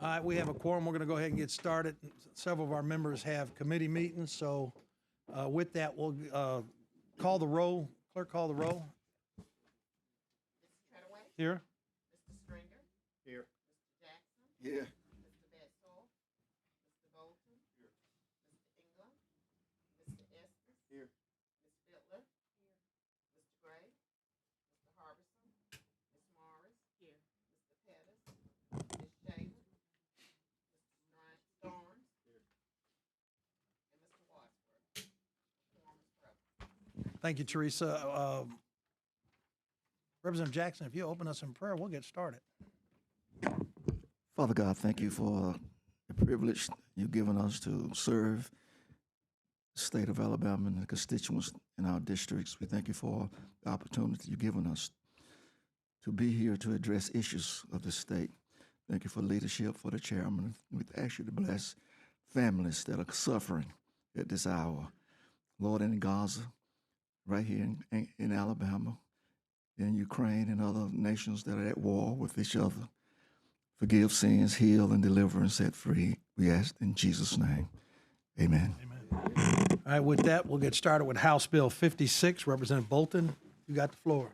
All right, we have a quorum. We're going to go ahead and get started. Several of our members have committee meetings, so with that, we'll call the roll. Clerk, call the roll. Mr. Treadaway? Here. Mr. Stringer? Here. Mr. Jackson? Here. Mr. Bedsole? Mr. Bolton? Here. Mr. Ingram? Mr. Estes? Here. Ms. Fittler? Here. Mr. Gray? Mr. Harbison? Ms. Morris? Here. Mr. Pettis? Ms. Shaver? Mr. Starnes? Here. And Mr. Wadsworth. Quorum is present. Thank you, Teresa. Representative Jackson, if you open us in prayer, we'll get started. Father God, thank you for the privilege you've given us to serve the state of Alabama and the constituents in our districts. We thank you for the opportunity you've given us to be here to address issues of the state. Thank you for leadership, for the chairman. We ask you to bless families that are suffering at this hour. Lord, in Gaza, right here in Alabama, in Ukraine and other nations that are at war with each other. Forgive sins, heal, and deliver and set free. We ask in Jesus' name. Amen. Amen. All right, with that, we'll get started with House Bill 56. Representative Bolton, you got the floor.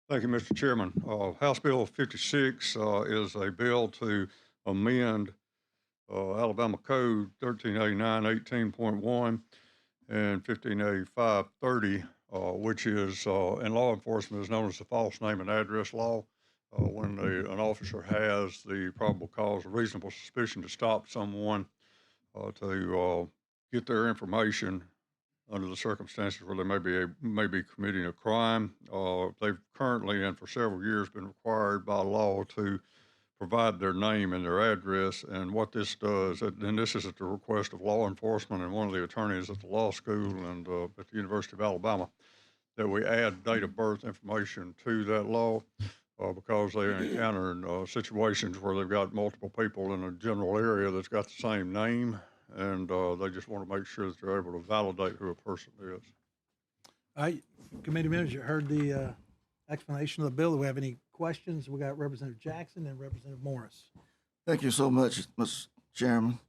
Thank you, Mr. Chairman. House Bill 56 is a bill to amend Alabama Code 1389 18.1 and 1585 30, which is in law enforcement is known as the false name and address law. When an officer has the probable cause or reasonable suspicion to stop someone to get their information under the circumstances where they may be committing a crime. They've currently and for several years been required by law to provide their name and their address. And what this does, and this is at the request of law enforcement and one of the attorneys at the law school and at the University of Alabama, that we add date of birth information to that law because they encounter situations where they've got multiple people in a general area that's got the same name. And they just want to make sure that they're able to validate who a person is. All right, committee members, you heard the explanation of the bill. Do we have any questions? We got Representative Jackson and Representative Morris. Thank you so much, Mr. Chairman.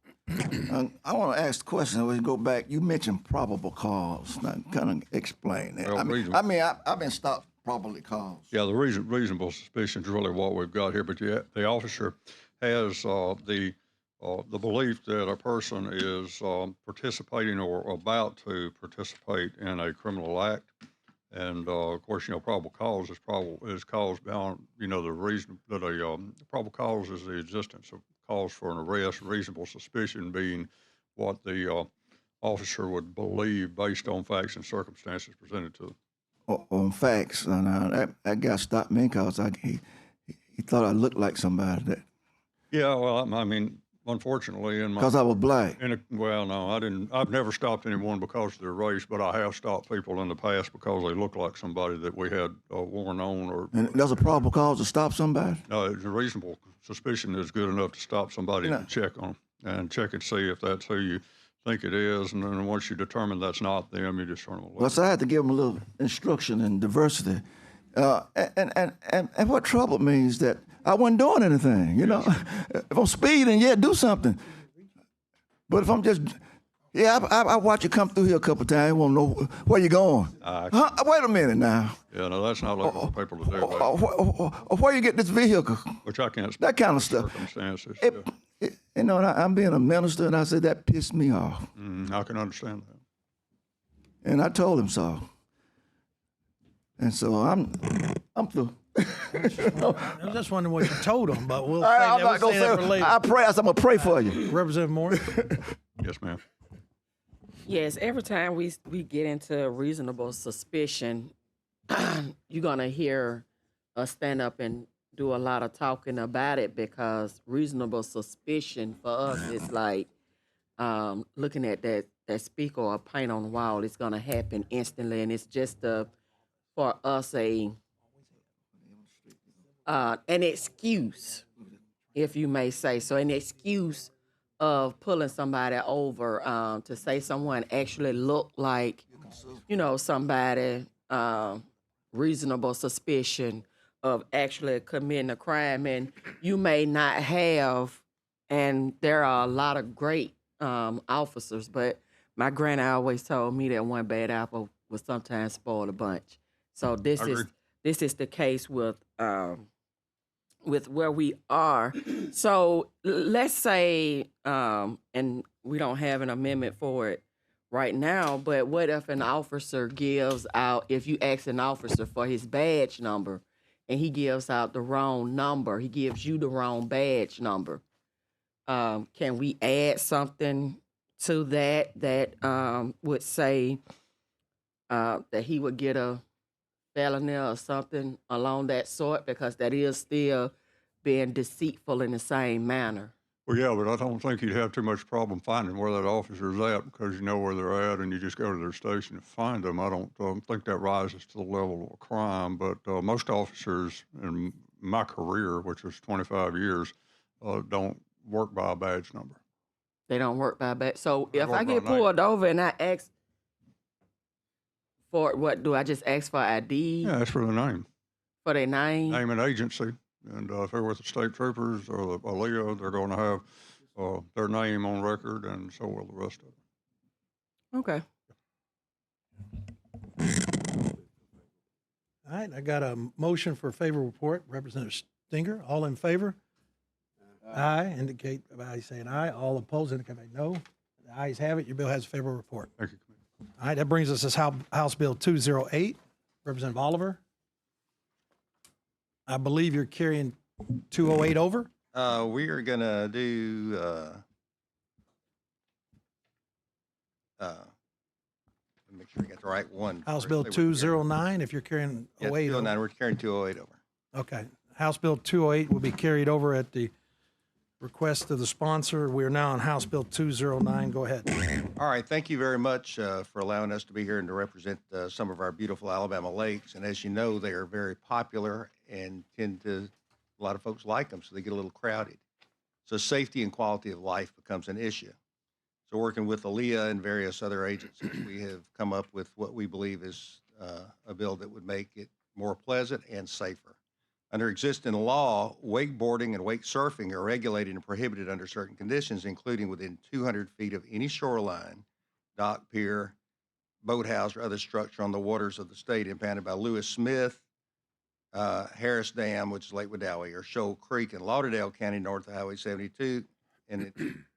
I want to ask the question. When we go back, you mentioned probable cause. Now, kind of explain that. Well, I've been stopped probably cause. Yeah, the reasonable suspicion is really what we've got here. But the officer has the belief that a person is participating or about to participate in a criminal act, and of course, probable cause is caused beyond the reason that probable cause is the existence of cause for an arrest. Reasonable suspicion being what the officer would believe based on facts and circumstances presented to them. On facts, and that guy stopped me because he thought I looked like somebody that. Yeah, well, I mean. Unfortunately, because I was black. Well, no, I didn't. I've never stopped anyone because of their race, but I have stopped people in the past because they look like somebody that we had worn on. And there's a probable cause to stop somebody? No, a reasonable suspicion is good enough to stop somebody to check on and check and see if that's who you think it is. And then once you determine that's not them, you just turn them away. Well, so I had to give them a little instruction in diversity. And what troubled me is that I wasn't doing anything, If I'm speeding, do something. But if I'm just, I watch you come through here a couple of times. I want to know where you going. Wait a minute now. Yeah, no, that's not looking for people to do. Where you get this vehicle? Which I can't speak that kind of stuff. Circumstances. I'm being a minister, and I said that pissed me off. I can understand that. And I told him so. And so I'm through. I'm just wondering what you told them, but we'll I'm say not that for later. I'm gonna pray for you. Representative Morris. Yes, ma'am. Yes, every time we get into reasonable suspicion, you're gonna hear us stand up and do a lot of talking about it because reasonable suspicion for us is like looking at that speaker or paint on the wall, it's gonna happen instantly, and it's just for us an excuse, if you may say so, an excuse of pulling somebody over to say someone actually looked like, somebody reasonable suspicion of actually committing a crime, and you may not have. And there are a lot of great officers, but my granny always told me that one bad apple will sometimes spoil a bunch. So I agree. this is the case with where we are. So let's say, and we don't have an amendment for it right now, but what if an officer gives out, if you ask an officer for his badge number and he gives out the wrong number, he gives you the wrong badge number? Can we add something to that would say that he would get a felony or something along that sort, because that is still being deceitful in the same manner? Well, yeah, but I don't think you'd have too much problem finding where that officer's at because you know where they're at and you just go to their station and find them. I don't think that rises to the level of a crime, but most officers in my career, which is 25 years, don't work by a badge number. They don't work by badge. So They if work I by get name. pulled over and I ask for, what do I just ask for ID, Yeah, that's for the name. for their name? Name and agency. And if they're with the state troopers or the ALEA, they're going to have their name on record, and so will the rest of it. Okay. All right, I got a motion for favorable report. Representative Stinger, all in favor? Aye, indicate by saying aye. All opposed indicate by no. The ayes have it. Your bill has a favorable report. Thank you, Committee. All right, that brings us to House Bill 208. Representative Oliver, I believe you're carrying 208 over? We are gonna do, make sure we get the right one. House first. Bill They were carrying- 209, if you're carrying Yeah, 08 over. 209, we're carrying 208 over. Okay. House Bill 208 will be carried over at the request of the sponsor. We are now on House Bill 209. Go ahead. All right, thank you very much for allowing us to be here and to represent some of our beautiful Alabama lakes. And as you know, they are very popular and a lot of folks like them, so they get a little crowded. So safety and quality of life becomes an issue. So working with ALEA and various other agencies, we have come up with what we believe is a bill that would make it more pleasant and safer. Under existing law, wakeboarding and wake surfing are regulated and prohibited under certain conditions, including within 200 feet of any shoreline, dock, pier, boathouse, or other structure on the waters of the state impounded by Lewis Smith, Harris Dam, which is Lake Wedowee, or Shoal Creek in Lauderdale County, north of Highway 72, and it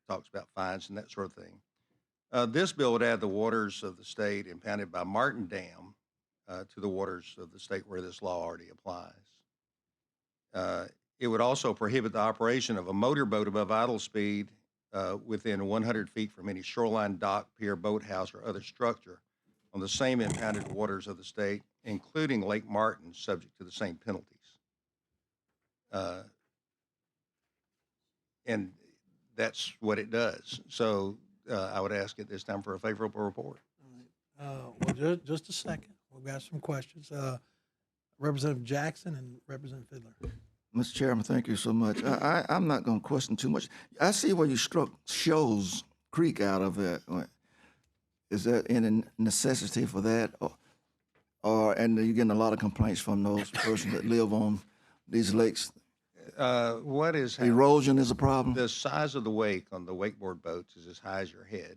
talks about fines and that sort of thing. This bill would add the waters of the state impounded by Martin Dam to the waters of the state where this law already applies. It would also prohibit the operation of a motorboat above idle speed within 100 feet from any shoreline, dock, pier, boathouse, or other structure on the same impounded waters of the state, including Lake Martin, subject to the same penalties. And that's what it does. So I would ask at this time for a favorable report. Well, just a second. We've got some questions. Representative Jackson and Representative Fiddler. Mr. Chairman, thank you so much. I'm not going to question too much. I see where you struck Shoals Creek out of it. Is there any necessity for that? And you're getting a lot of complaints from those persons that live on these lakes. What is happening? Erosion is a problem. The size of the wake on the wakeboard boats is as high as your head.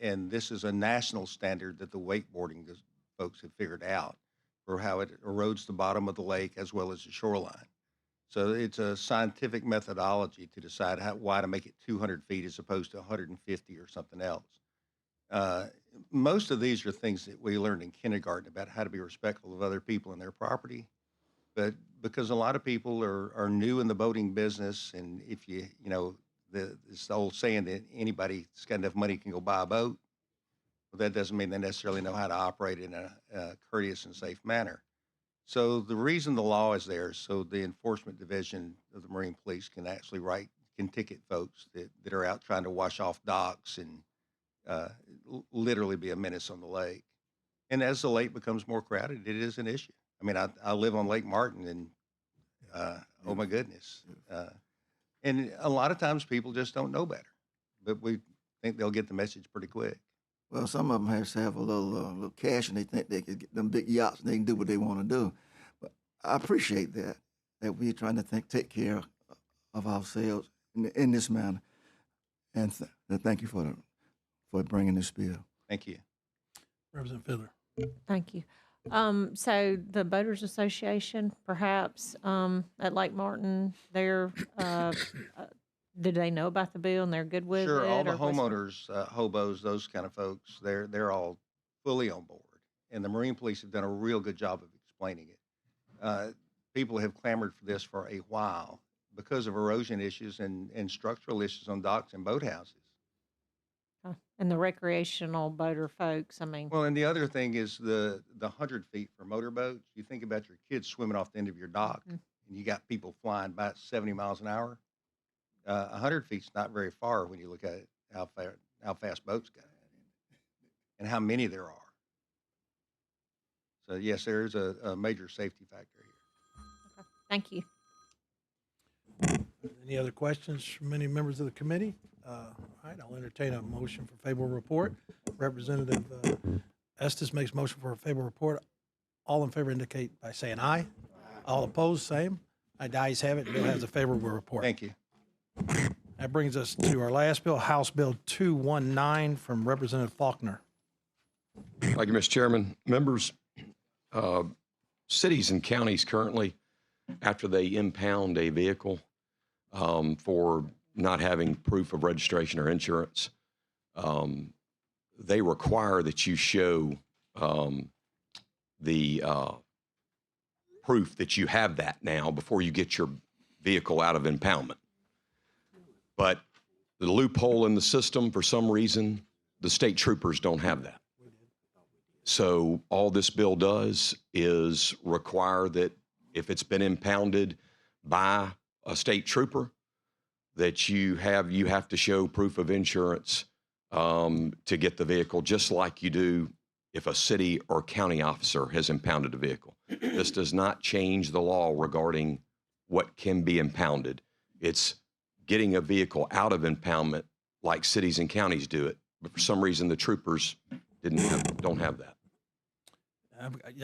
And this is a national standard that the wakeboarding folks have figured out for how it erodes the bottom of the lake as well as the shoreline. So it's a scientific methodology to decide why to make it 200 feet as opposed to 150 or something else. Most of these are things that we learned in kindergarten about how to be respectful of other people and their property. But because a lot of people are new in the boating business, and if this old saying that anybody that's got enough money can go buy a boat, well, that doesn't mean they necessarily know how to operate in a courteous and safe manner. So the reason the law is there is so the enforcement division of the Marine Police can actually can ticket folks that are out trying to wash off docks and literally be a menace on the lake. And as the lake becomes more crowded, it is an issue. I mean, I live on Lake Martin, and oh my goodness. And a lot of times people just don't know better, but we think they'll get the message pretty quick. Well, some of them have to have a little cash, and they think they can get them big yachts and they can do what they want to do. But I appreciate that we're trying to take care of ourselves in this manner. And thank you for bringing this bill. Thank you. Representative Fiddler. Thank you. So the Boaters Association, perhaps, at Lake Martin, did they know about the bill and they're good with it? Sure, all the or what's- homeowners, hobos, those kind of folks, they're all fully on board. And the Marine Police have done a real good job of explaining it. People have clamored for this for a while because of erosion issues and structural issues on docks and boathouses. And the recreational boater folks, I mean, Well, and the other thing is the 100 feet for motorboats. You think about your kids swimming off the end of your dock, Mhm. and you got people flying about 70 miles an hour. 100 feet's not very far when you look at it, how fast boats go and how many there are. So yes, there is a major safety factor here. thank you. Any other questions from any members of the committee? All right, I'll entertain a motion for favorable report. Representative Estes makes motion for a favorable report. All in favor indicate by saying aye. All opposed, same. The ayes have it. Bill has a favorable report. Thank you. That brings us to our last bill, House Bill 219 from Representative Faulkner. Thank you, Mr. Chairman. Members, cities and counties currently, after they impound a vehicle for not having proof of registration or insurance, they require that you show the proof that you have that now before you get your vehicle out of impoundment. But the loophole in the system, for some reason, the state troopers don't have that. So all this bill does is require that if it's been impounded by a state trooper, that you have to show proof of insurance to get the vehicle, just like you do if a city or county officer has impounded a vehicle. This does not change the law regarding what can be impounded. It's getting a vehicle out of impoundment like cities and counties do it, but for some reason the troopers don't have that.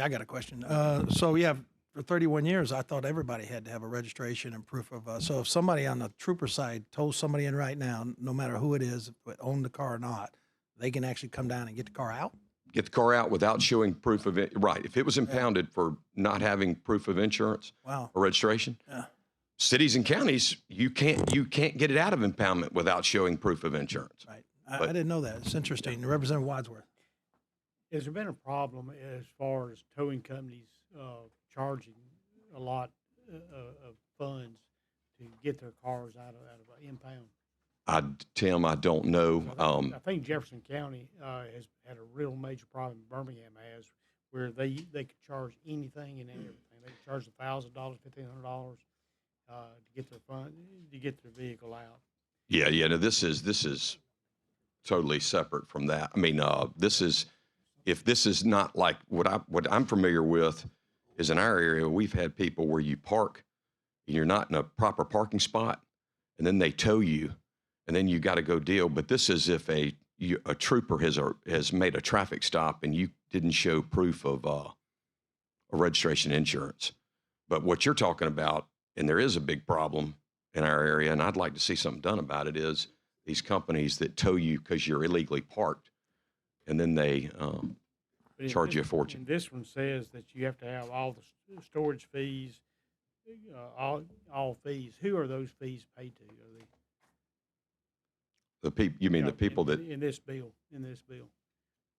I got a question. So yeah, for 31 years, I thought everybody had to have a registration and proof of. So if somebody on the trooper side told somebody in right now, no matter who it is, if it owned the car or not, they can actually come down and get the car out? Get the car out without showing proof of it. Right. If it was impounded for not having proof of insurance Wow. or registration, Yeah. cities and counties, you can't get it out of impoundment without showing proof of insurance. Right. I didn't know that. It's interesting. Representative Wadsworth. Has there been a problem as far as towing companies charging a lot of funds to get their cars out of impound? Tim, I don't know. I think Jefferson County has had a real major problem. Birmingham has, where they could charge anything and everything. They could charge $1,000, $1,500 to get their vehicle out. Yeah. No, this is totally separate from that. I mean, if this is not like what I'm familiar with, is in our area we've had people where you park and you're not in a proper parking spot, and then they tow you, and then you got to go deal. But this is if a trooper has made a traffic stop and you didn't show proof of a registration insurance. But what you're talking about, and there is a big problem in our area, and I'd like to see something done about it, is these companies that tow you because you're illegally parked, and then they But charge you a fortune. And this one says that you have to have all the storage fees, all fees. Who are those fees paid to? Are they, The people, you mean the people that? in this bill?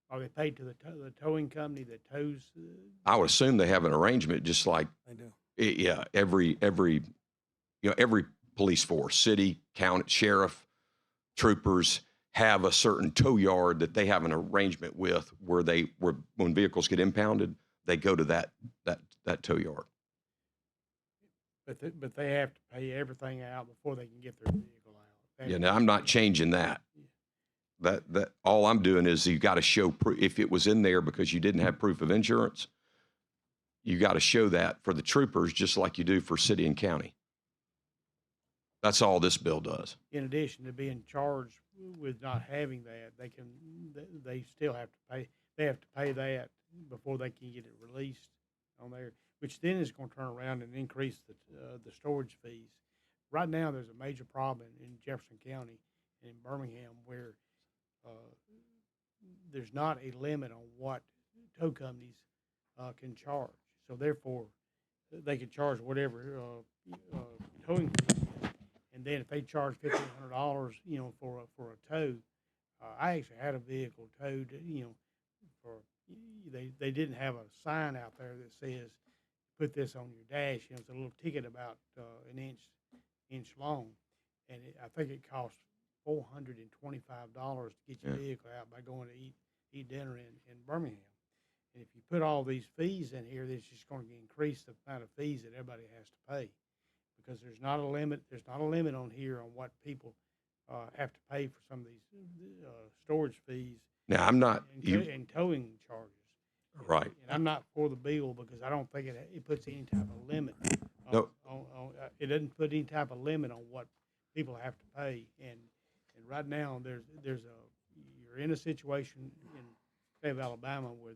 Are they paid to the towing company that tows? I would assume they have an arrangement, just like I do. yeah, every police force, city, county, sheriff, troopers have a certain tow yard that they have an arrangement with where when vehicles get impounded, they go to that tow yard. But they have to pay everything out before they can get their vehicle Yeah, now I'm not changing that. That all I'm doing is you got to show proof. If it was in there because you didn't have proof of insurance, you got to show that for the troopers, just like you do for city and county. That's all this bill does. In addition to being charged with not having that, they still have to pay. They have to pay that before they can get it released on there, which then is going to turn around and increase the storage fees. Right now, there's a major problem in Jefferson County and in Birmingham where there's not a limit on what tow companies can charge. So therefore, they can charge whatever towing fee is. And then if they charge $1,500, for a tow, I actually had a vehicle towed, for they didn't have a sign out there that says put this on your dash. It's a little ticket about an inch long, and I think it cost $425 to get your vehicle out by going to eat dinner in Birmingham. And if you put all these fees in here, it's just going to increase the amount of fees that everybody has to pay, because there's not a limit. There's not a limit on here on what people have to pay for some of these storage fees. Now, I'm not and towing charges. Right. And I'm not for the bill because I don't think it puts any type of limit. No. It doesn't put any type of limit on what people have to pay. And right now you're in a situation in the state of Alabama where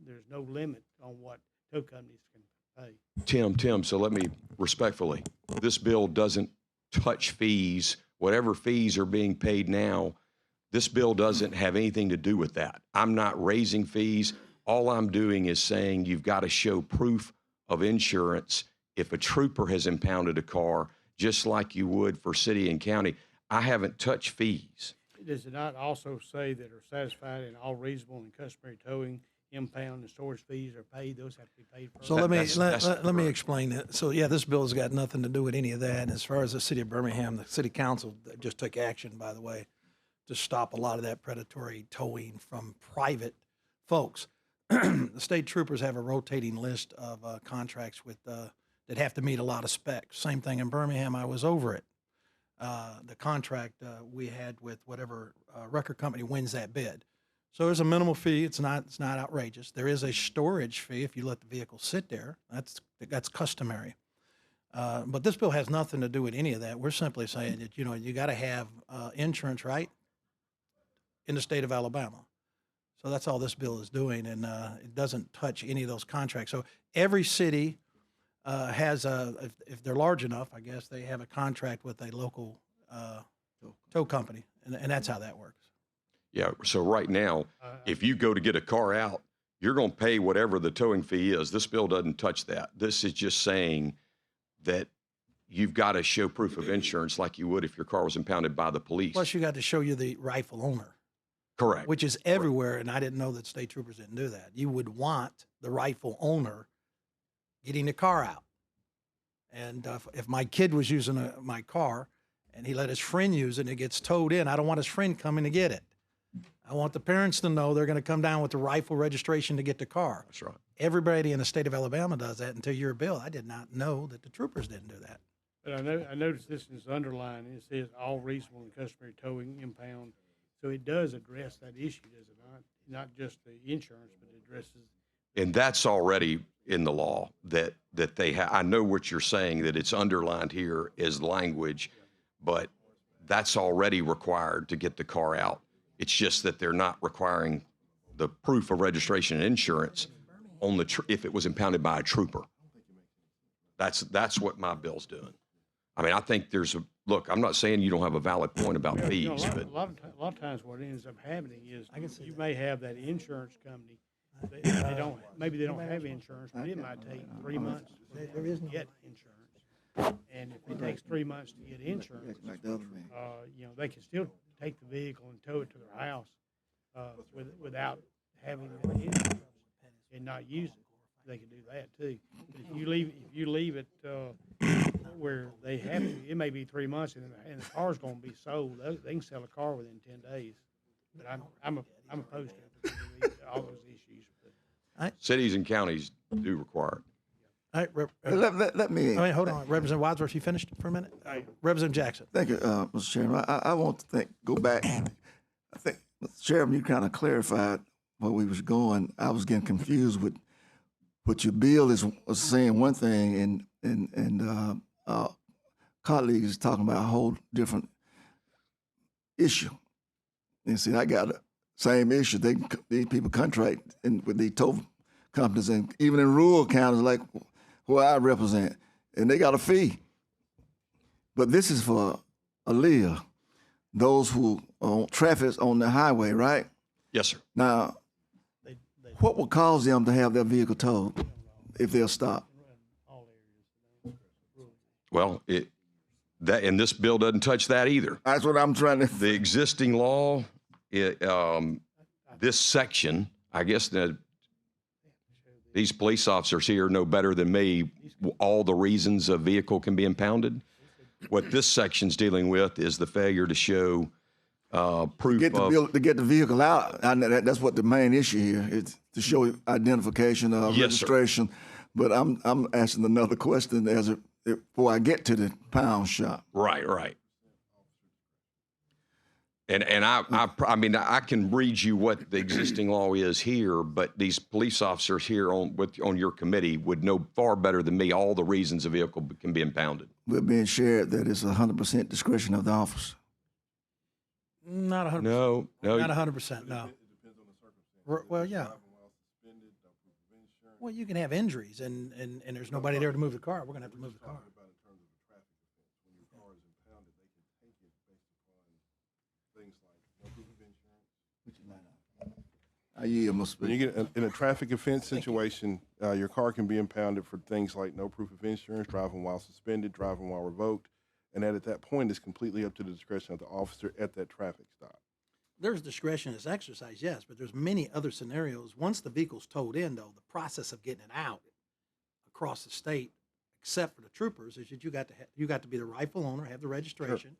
there's no limit on what tow companies can pay. Tim, so let me respectfully, this bill doesn't touch fees. Whatever fees are being paid now, this bill doesn't have anything to do with that. I'm not raising fees. All I'm doing is saying you've got to show proof of insurance if a trooper has impounded a car, just like you would for city and county. I haven't touched fees. Does it not also say that are satisfied in all reasonable and customary towing, impound, and storage fees are paid? Those have to be paid first. So let me explain that. So yeah, this bill has got nothing to do with any of that. And as far as the city of Birmingham, the city council just took action, by the way, to stop a lot of that predatory towing from private folks. The state troopers have a rotating list of contracts with that have to meet a lot of specs. Same thing in Birmingham. I was over it. The contract we had with whatever record company wins that bid. So there's a minimal fee. It's not outrageous. There is a storage fee if you let the vehicle sit there. That's customary. But this bill has nothing to do with any of that. We're simply saying that you got to have insurance, right, in the state of Alabama. So that's all this bill is doing, and it doesn't touch any of those contracts. So every city has if they're large enough, I guess they have a contract with a local tow company, and that's how that works. Yeah, so right now, if you go to get a car out, you're going to pay whatever the towing fee is. This bill doesn't touch that. This is just saying that you've got to show proof of insurance like you would if your car was impounded by the police. Plus, you got to show you the rightful owner. Correct. Which is everywhere, and I didn't know that state troopers didn't do that. You would want the rightful owner getting the car out. And if my kid was using my car and he let his friend use it and it gets towed in, I don't want his friend coming to get it. I want the parents to know they're going to come down with the rightful registration to get the car. That's right. Everybody in the state of Alabama does that until your bill. I did not know that the troopers didn't do that. But I noticed this is underlined. It says all reasonable and customary towing, impound. So it does address that issue, does it not? Not just the insurance, but it addresses. And that's already in the law that they have. I know what you're saying, that it's underlined here as language, but that's already required to get the car out. It's just that they're not requiring the proof of registration and insurance on if it was impounded by a trooper. That's what my bill's doing. I mean, I think look, I'm not saying you don't have a valid point about fees, but a lot of times what ends up happening is you may have that insurance company. Maybe they don't have insurance, but it might take 3 months to get insurance. And if it takes 3 months to get insurance, they can still take the vehicle and tow it to their house without having the insurance and not use it. They can do that too. If you leave it where they have to, it may be 3 months, and the car's going to be sold. They can sell a car within 10 days. But I'm opposed to all those issues. cities and counties do require it. All right, Let me. I mean, hold on. Representative Wadsworth, you finished for a minute? All right. Representative Jackson. Thank you, Mr. Chairman. I want to go back. I think, Mr. Chairman, you kind of clarified where we was going. I was getting confused with what your bill was saying one thing, and colleagues is talking about a whole different issue. And see, I got the same issue. These people contract with these tow companies, and even in rural counties like where I represent, and they got a fee. But this is for Aaliyah, those who own traffic on the highway, right? Yes, sir. Now, what will cause them to have their vehicle towed if they'll stop? Well, and this bill doesn't touch that either. That's what I'm trying to. The existing law, this section, I guess these police officers here know better than me all the reasons a vehicle can be impounded. What this section's dealing with is the failure to show proof to get the vehicle out. That's what the main issue here is, to show identification, registration. Sir. But I'm asking another question before I get to the pound shop. Right. And I mean, I can read you what the existing law is here, but these police officers here on your committee would know far better than me all the reasons a vehicle can be impounded. We're being shared that it's 100% discretion of the officer. Not 100%. No. Not 100%, no. Well, yeah. Well, you can have injuries, and there's nobody there to move the car. We're going to have to move the car. When you get in a traffic offense situation, your car can be impounded for things like no proof of insurance, driving while suspended, driving while revoked, and at that point, it's completely up to the discretion of the officer at that traffic stop. There's discretion as exercise, yes, but there's many other scenarios. Once the vehicle's towed in, though, the process of getting it out across the state, except for the troopers, is that you got to be the rightful owner, have the registration,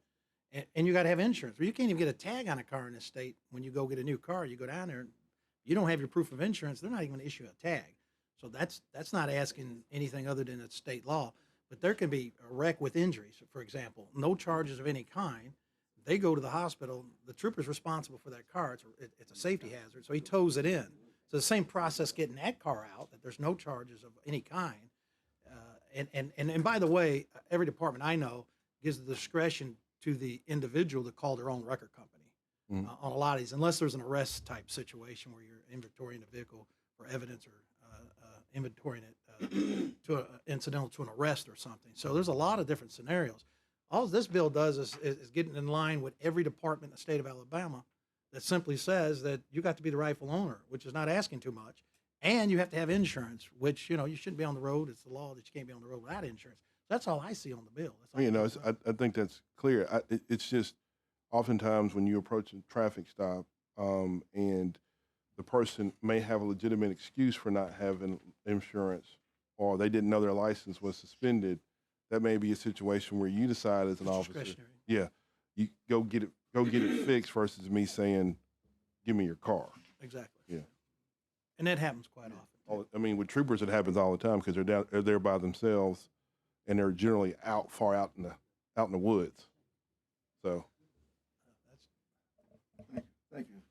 sure. and you got to have insurance. Well, you can't even get a tag on a car in this state. When you go get a new car, you go down there and you don't have your proof of insurance, they're not even going to issue a tag. So that's not asking anything other than it's state law. But there can be a wreck with injuries, for example, no charges of any kind. They go to the hospital. The trooper's responsible for that car. It's a safety hazard, so he tows it in. So the same process getting that car out, that there's no charges of any kind. And by the way, every department I know gives the discretion to the individual to call their own record company. On a lot of these, unless there's an arrest type situation where you're inventorying a vehicle for evidence or inventorying it incidental to an arrest or something. So there's a lot of different scenarios. All this bill does is getting in line with every department in the state of Alabama that simply says that you got to be the rightful owner, which is not asking too much, and you have to have insurance, which you shouldn't be on the road. It's the law that you can't be on the road without insurance. That's all I see on the bill. I think that's clear. It's just oftentimes when you approach a traffic stop and the person may have a legitimate excuse for not having insurance, or they didn't know their license was suspended, that may be a situation where you decide as an officer, you go get it fixed versus me saying, give me your car. Exactly. Yeah. And that happens quite often. I mean, with troopers, it happens all the time because they're there by themselves, and they're generally far out in the woods. So. Thank you.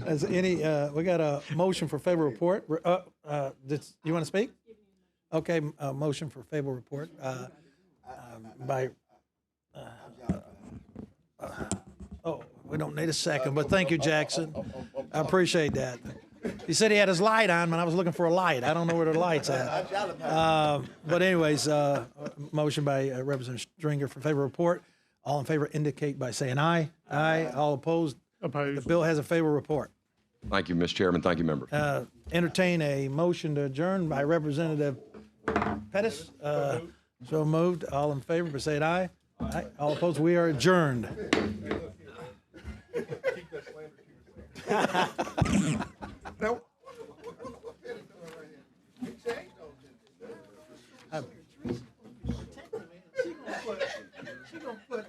As we got a motion for favorable report. You want to speak? Okay, motion for favorable report by. We don't need a second, but thank you, Jackson. I appreciate that. He said he had his light on, but I was looking for a light. I don't know where the light's at. But anyways, motion by Representative Stringer for favorable report. All in favor indicate by saying aye. Aye. All opposed? Opposed. The bill has a favorable report. Thank you, Mr. Chairman. Thank you, members. Entertain a motion to adjourn by Representative Pettis. So moved. All in favor by saying aye. Aye. All opposed? We are adjourned. Nope. She gonna put